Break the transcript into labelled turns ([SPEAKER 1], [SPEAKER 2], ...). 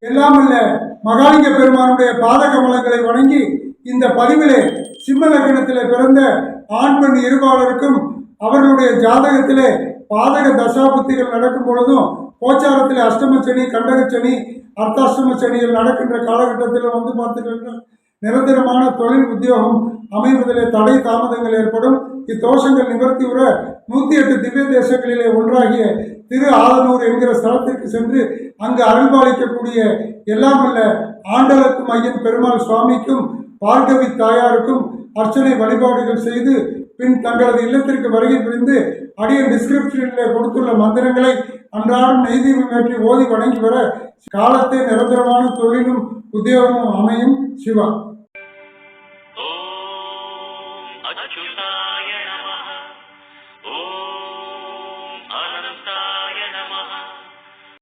[SPEAKER 1] எல்லாம் அல்ல மகாலிங்க பெருமானுடைய பாத கமலங்களை வணங்கி இந்த பதிவிலே சிம்ம லக்னத்திலே பிறந்த ஆண் பெண் இருபாலருக்கும் அவர்களுடைய ஜாதகத்திலே பாதக தசாபுத்திகள் நடக்கும் பொழுதும் கோச்சாரத்திலே அஷ்டம சனி, கண்டக சனி, அர்த்தாஷ்டம சனிகள் நடக்கின்ற காலகட்டத்தில் வந்து பார்த்துக்கின்ற நிரந்தரமான தொழில் உத்தியோகம் அமைவதிலே தடை தாமதங்கள் ஏற்படும். இத்தோஷங்கள் நிவர்த்தி உற 108 திவ்ய தேசங்களிலே ஒன்றாகிய திரு ஆலனூர் என்கிற ஸ்தலத்திற்கு சென்று அங்கு அருள்பாலிக்கக்கூடிய எல்லாம் அல்ல ஆண்டலுக்கும் ஐயன் பெருமாள் சுவாமிக்கும் பார்கவி தாயாருக்கும் அர்ச்சனை வழிபாடுகள் செய்து பின் தங்களது இல்லத்திற்கு வருகை புரிந்து அடியன் டிஸ்கிரிப்ஷனில் கொடுத்துள்ள மந்திரங்களை அன்றாடம் நெய்தீபம் ஏற்றி ஓதி வணங்கி வர காலத்தை நிரந்தரமான தொழிலும் உத்தியோகமும் அமையும். சிவா.